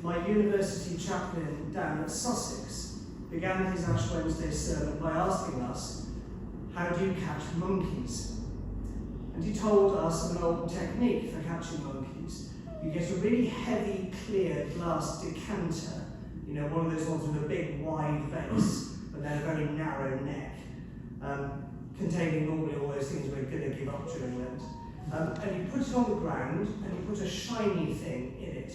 my university chaplain down at Sussex began his Ash Wednesday sermon by asking us, how do you catch monkeys? And he told us of an old technique for catching monkeys. You get a really heavy, clear glass decanter, you know, one of those ones with a big, wide base, but then a very narrow neck, containing normally all those things we're going to give up during Lent. And you put it on the ground, and you put a shiny thing in it.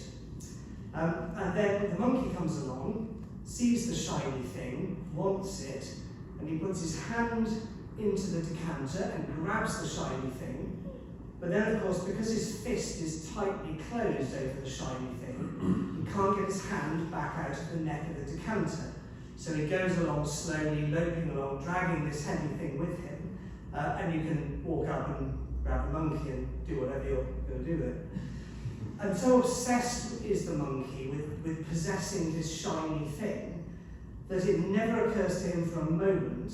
And then the monkey comes along, sees the shiny thing, wants it, and he puts his hand into the decanter and grabs the shiny thing. But then, of course, because his fist is tightly closed over the shiny thing, he can't get his hand back out of the neck of the decanter. So he goes along slowly, loping along, dragging this heavy thing with him, and you can walk up and grab the monkey and do whatever you're going to do with it. And so obsessed is the monkey with possessing this shiny thing that it never occurs to him for a moment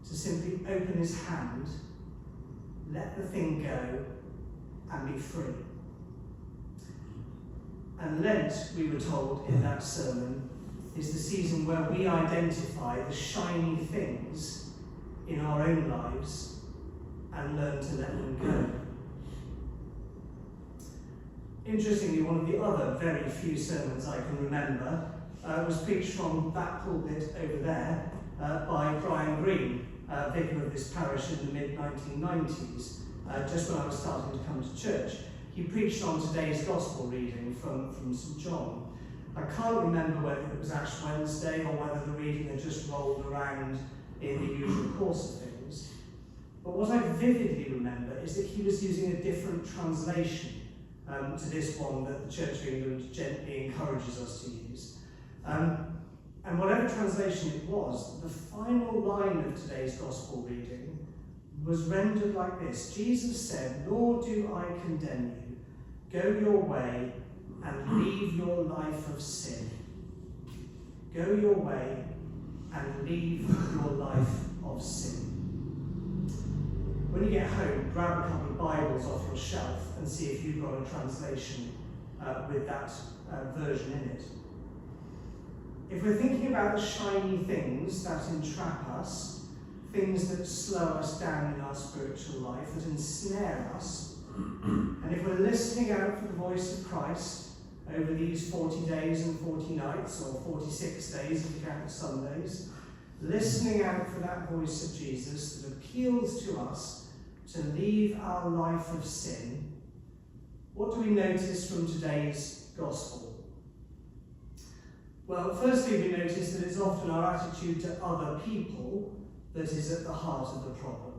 to simply open his hand, let the thing go, and be free. And Lent, we were told in that sermon, is the season where we identify the shiny things in our own lives and learn to let them go. Interestingly, one of the other very few sermons I can remember was preached from that pulpit over there by Brian Green, vicar of this parish in the mid-1990s, just when I was starting to come to church. He preached on today's Gospel reading from St. John. I can't remember whether it was Ash Wednesday or whether the reading had just rolled around in the usual course of things. But what I vividly remember is that he was using a different translation to this one that the Church of England gently encourages us to use. And whatever translation it was, the final line of today's Gospel reading was rendered like this. Jesus said, "Nor do I condemn you. Go your way and leave your life of sin." Go your way and leave your life of sin. When you get home, grab a couple of Bibles off your shelf and see if you've got a translation with that version in it. If we're thinking about the shiny things that entrap us, things that slow us down in our spiritual life, that ensnare us, and if we're listening out for the voice of Christ over these 40 days and 40 nights, or 46 days if you count the Sundays, listening out for that voice of Jesus that appeals to us to leave our life of sin, what do we notice from today's Gospel? Well, firstly, we notice that it's often our attitude to other people that is at the heart of the problem.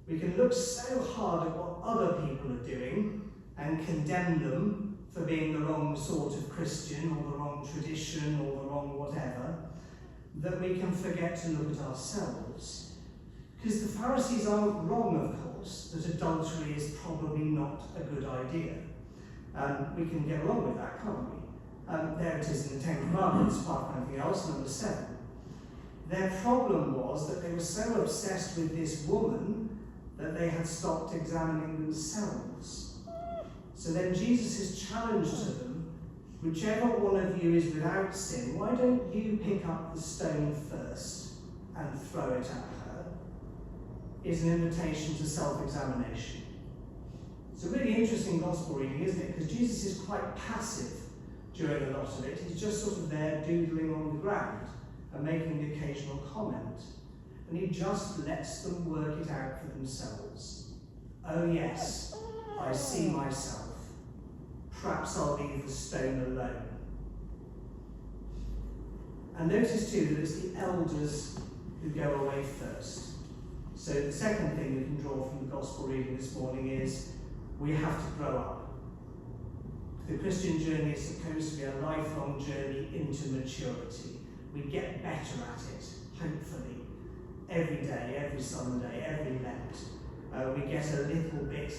We can look so hard at what other people are doing and condemn them for being the wrong sort of Christian or the wrong tradition or the wrong whatever, that we can forget to look at ourselves. Because the Pharisees aren't wrong, of course, that adultery is probably not a good idea. We can get along with that, can't we? There it is in the Ten Commandments, apart from anything else, number 7. Their problem was that they were so obsessed with this woman that they had stopped examining themselves. So then Jesus' challenge to them, whichever one of you is without sin, why don't you pick up the stone first and throw it at her, is an invitation to self-examination. It's a really interesting gospel reading, isn't it? Because Jesus is quite passive during a lot of it. He's just sort of there doodling on the ground and making the occasional comment. And he just lets them work it out for themselves. Oh yes, I see myself. Perhaps I'll leave the stone alone. And notice too that it's the elders who go away first. So the second thing we can draw from the gospel reading this morning is we have to grow up. The Christian journey is supposed to be a lifelong journey into maturity. We get better at it, hopefully, every day, every Sunday, every Lent. We get a little bit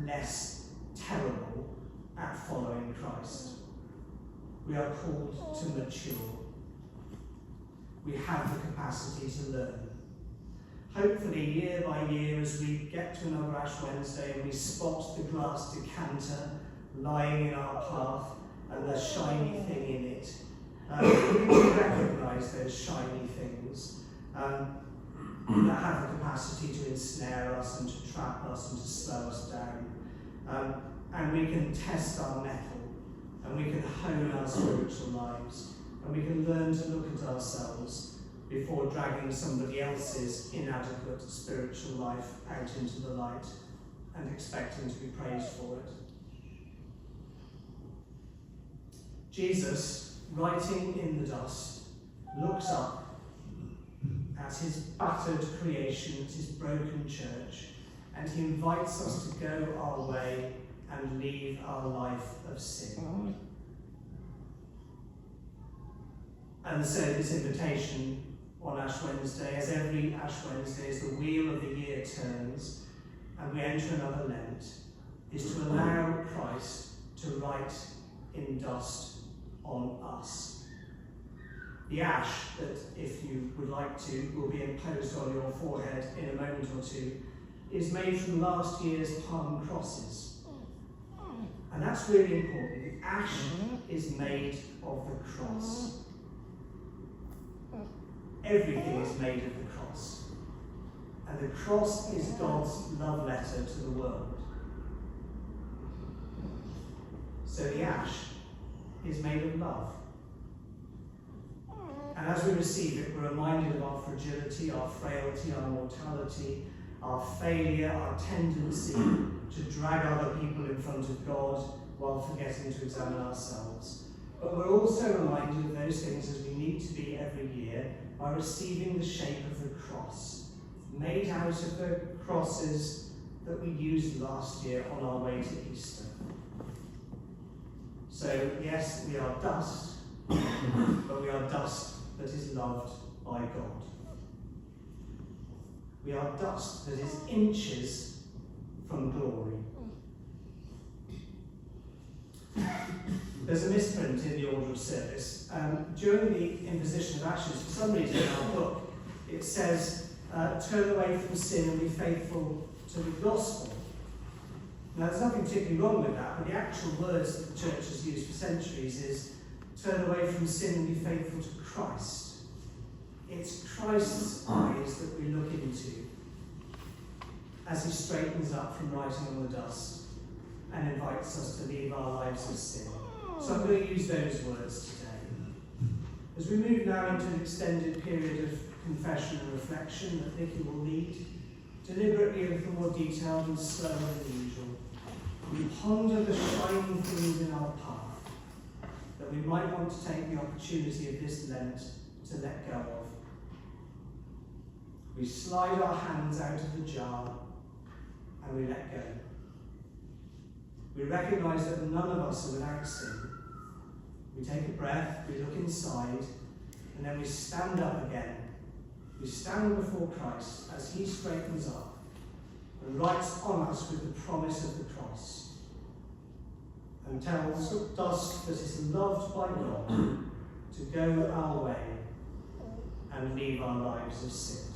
less terrible at following Christ. We are called to mature. We have the capacity to learn. Hopefully, year by year, as we get to another Ash Wednesday and we spot the glass decanter lying in our path, and the shiny thing in it. We need to recognise those shiny things that have the capacity to ensnare us and to trap us and to slow us down. And we can test our mettle, and we can hone our spiritual lives, and we can learn to look at ourselves before dragging somebody else's inadequate spiritual life out into the light and expecting to be praised for it. Jesus, writing in the dust, looks up at his battered creation, at his broken church, and he invites us to go our way and leave our life of sin. And so this invitation on Ash Wednesday, as every Ash Wednesday, as the wheel of the year turns and we enter another Lent, is to allow Christ to write in dust on us. The ash that, if you would like to, will be imposed on your forehead in a moment or two, is made from last year's palm crosses. And that's really important. The ash is made of the cross. Everything is made of the cross. And the cross is God's love letter to the world. So the ash is made of love. And as we receive it, we're reminded of our fragility, our frailty, our mortality, our failure, our tendency to drag other people in front of God while forgetting to examine ourselves. But we're also reminded of those things as we need to be every year by receiving the shape of the cross, made out of the crosses that we used last year on our way to Easter. So, yes, we are dust, but we are dust that is loved by God. We are dust that is inches from glory. There's a misprint in the order of service. During the imposition of ashes, for some reason in our book, it says, turn away from sin and be faithful to the gospel. Now, there's nothing particularly wrong with that, but the actual words that the church has used for centuries is turn away from sin and be faithful to Christ. It's Christ's eyes that we look into as he straightens up from writing on the dust and invites us to leave our lives of sin. So I'm going to use those words today. As we move now into an extended period of confession and reflection that Vicky will lead, deliberately a little more detailed and slower than usual, we ponder the shining things in our path that we might want to take the opportunity of this Lent to let go of. We slide our hands out of the jar and we let go. We recognise that none of us are without sin. We take a breath, we look inside, and then we stand up again. We stand before Christ as he straightens up and writes on us with the promise of the cross and tells us that is loved by God to go our way and leave our lives of sin.